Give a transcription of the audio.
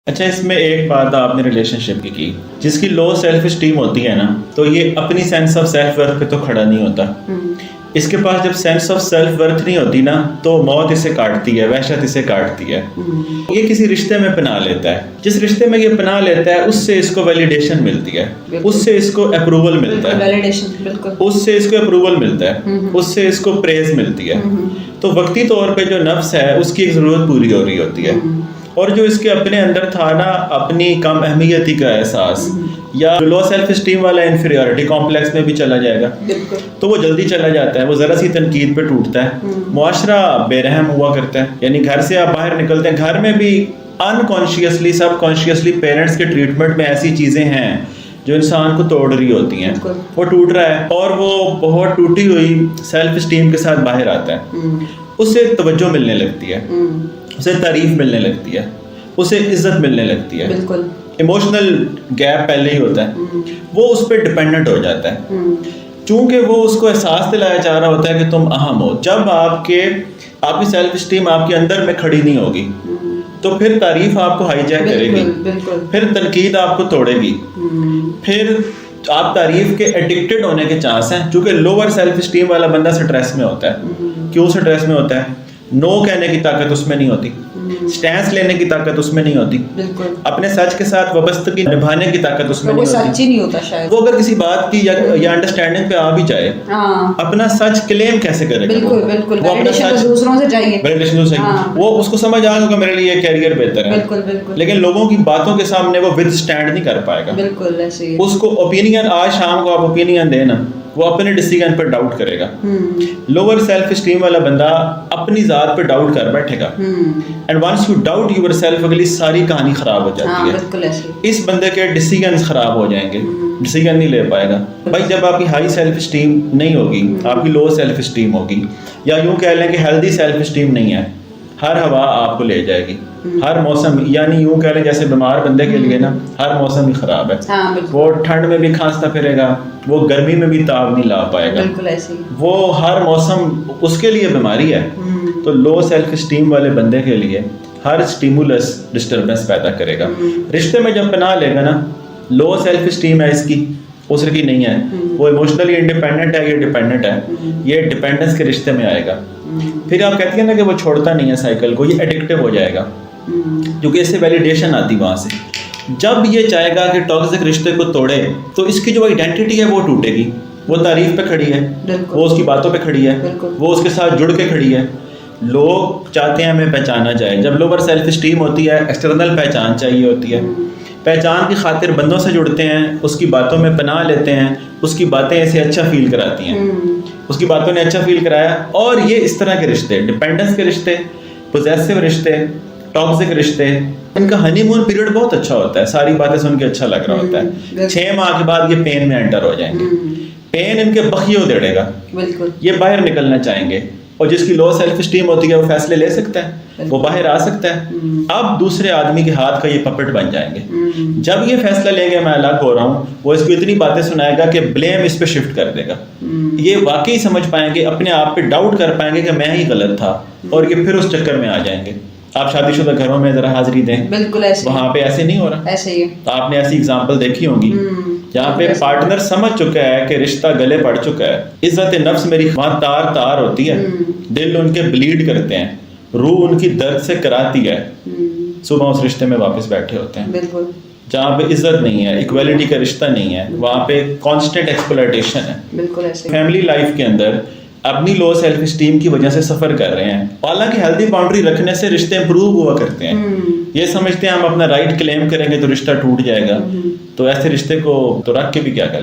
अच्छा, इसमें एक बात आपने रिलेशनशिप की जिसकी लो सेल्फ स्टीम होती है ना, तो ये अपनी सेंस ऑफ सेल्फ वर्थ पे तो खड़ा नहीं होता। इसके पास जब सेंस ऑफ सेल्फ वर्थ नहीं होती ना, तो मौत इसे काटती है, वहशत इसे काटती है। ये किसी रिश्ते में पनाह लेता है, जिस रिश्ते में ये पनाह लेता है उससे इसको वैलिडेशन मिलती है, उससे इसको अप्रूवल मिलता है, उससे इसको अप्रूवल मिलता है, उससे इसको प्रेज मिलती है। तो वक्ती तौर पे जो नफ्स है उसकी एक ज़रूरत पूरी हो रही होती है, और जो इसके अपने अंदर था ना, अपनी कम अहमियती का एहसास या लो सेल्फ स्टीम वाला इंफीरियरिटी कॉम्प्लेक्स में भी चला जाएगा, तो वो जल्दी चला जाता है, वो ज़रा सी तनकीद पे टूटता है, मुआशरा बेरहम हुआ करता है। यानी घर से आप बाहर निकलते हैं, घर में भी अनकॉन्शियसली सबकॉन्शियसली पेरेंट्स के ट्रीटमेंट में ऐसी चीज़ें हैं जो इंसान को तोड़ रही होती हैं, वो टूट रहा है और वो बहुत टूटी हुई सेल्फ स्टीम के साथ बाहर आता है। उससे तवज्जो मिलने लगती है, उसे तारीफ मिलने लगती है, उसे इज्जत मिलने लगती है। इमोशनल गैप पहले ही होता है, वो उस पर डिपेंडेंट हो जाता है, चूंकि वो उसको एहसास दिलाया जा रहा होता है कि तुम अहम हो। जब आपकी सेल्फ स्टीम आपके अंदर में खड़ी नहीं होगी, तो फिर तारीफ आपको हाईजैक करेगी, फिर तनकीद आपको तोड़ेगी, फिर आप तारीफ के एडिक्टेड होने के चांस हैं। चूंकि लोअर सेल्फ स्टीम वाला बंदा स्ट्रेस में होता है। क्यों स्ट्रेस में होता है? नो कहने की ताकत उसमें नहीं होती, स्टैंस लेने की ताकत उसमें नहीं होती, अपने सच के साथ वाबस्तगी निभाने की ताकत उसमें नहीं होती। सच ही नहीं होता शायद। वो अगर किसी बात की या अंडरस्टैंडिंग पे आ भी जाए, अपना सच क्लेम कैसे करेगा? बिल्कुल, वो अपना सच दूसरों से चाहिए, वो उसको समझ आ गया मेरे लिए कैरियर बेहतर है, लेकिन लोगों की बातों के सामने वो विद स्टैंड नहीं कर पाएगा। बिल्कुल ऐसे ही। उसको ओपिनियन, आज शाम को आप ओपिनियन देना, वो अपने डिसीजन पर डाउट करेगा। लोअर सेल्फ स्टीम वाला बंदा अपनी जात पे डाउट कर बैठेगा, and once you doubt yourself, अगली सारी कहानी खराब हो जाती है। बिल्कुल ऐसे। इस बंदे के डिसीजंस खराब हो जाएंगे, डिसीजन नहीं ले पाएगा। भाई जब आपकी हाई सेल्फ स्टीम नहीं होगी, आपकी लो सेल्फ स्टीम होगी, या यूं कह लें कि हेल्दी सेल्फ स्टीम नहीं है, हर हवा आपको ले जाएगी, हर मौसम, यानी यूं कह लें जैसे बीमार बंदे के लिए ना हर मौसम ही खराब है। वो ठंड में भी खांसता फिरेगा, वो गर्मी में भी ताव नहीं ला पाएगा, वो हर मौसम उसके लिए बीमारी है। तो लो सेल्फ स्टीम वाले बंदे के लिए हर स्टिमुलस डिस्टर्बेंस पैदा करेगा। रिश्ते में जब बना लेगा ना, लो सेल्फ स्टीम है इसकी, उसकी नहीं है, वो इमोशनली इंडिपेंडेंट है, ये डिपेंडेंट है, ये डिपेंडेंस के रिश्ते में आएगा। फिर आप कहती हैं ना कि वो छोड़ता नहीं है साइकिल को, ये एडिक्टिव हो जाएगा, क्योंकि इससे वैलिडेशन आती वहाँ से। जब ये चाहेगा कि टॉक्सिक रिश्ते को तोड़े, तो इसकी जो आइडेंटिटी है वो टूटेगी। वो तारीफ पे खड़ी है, वो उसकी बातों पे खड़ी है, वो उसके साथ जुड़ के खड़ी है। लोग चाहते हैं हमें पहचाना जाए। जब लोअर सेल्फ स्टीम होती है, एक्सटर्नल पहचान चाहिए होती है। पहचान की खातिर बंदों से जुड़ते हैं, उसकी बातों में पनाह लेते हैं, उसकी बातें ऐसे अच्छा फील कराती हैं, उसकी बातों ने अच्छा फील कराया। और ये इस तरह के रिश्ते, डिपेंडेंस के रिश्ते, पोजेसिव रिश्ते, टॉक्सिक रिश्ते, इनका हनीमून पीरियड बहुत अच्छा होता है, सारी बातें सुन के अच्छा लग रहा होता है। 6 माह के बाद ये पेन में एंटर हो जाएंगे, पेन इनके बखियों देड़ेगा, ये बाहर निकलना चाहेंगे। और जिसकी लो सेल्फ स्टीम होती है वो फैसले ले सकता है, वो बाहर आ सकता है। अब दूसरे आदमी के हाथ का ये पपेट बन जाएंगे। जब ये फैसला लेंगे मैं अलग हो रहा हूँ, वो इसको इतनी बातें सुनाएगा कि ब्लेम इस पे शिफ्ट कर देगा। ये वाकई समझ पाएंगे, अपने आप पे डाउट कर पाएंगे कि मैं ही गलत था, और ये फिर उस चक्कर में आ जाएंगे। आप शादीशुदा घरों में जरा हाजिरी दें, बिल्कुल ऐसे, वहाँ पे ऐसे नहीं हो रहा, ऐसे ही। तो आपने ऐसी एग्जांपल देखी होंगी जहाँ पे पार्टनर समझ चुका है कि रिश्ता गले पड़ चुका है, इज्जत नफ्स मेरी वहाँ तार तार होती है, दिल उनके ब्लीड करते हैं, रूह उनकी दर्द से कराती है, सुबह उस रिश्ते में वापस बैठे होते हैं। बिल्कुल। जहाँ पे इज्जत नहीं है, इक्वालिटी का रिश्ता नहीं है, वहाँ पे कांस्टेंट एक्सप्लॉयटेशन है। बिल्कुल ऐसे। फैमिली लाइफ के अंदर अपनी लो सेल्फ स्टीम की वजह से सफर कर रहे हैं। हालांकि हेल्दी बाउंड्री रखने से रिश्ते इंप्रूव हुआ करते हैं। ये समझते हैं हम अपना राइट क्लेम करेंगे तो रिश्ता टूट जाएगा, तो ऐसे रिश्ते को तो रख के भी क्या करें।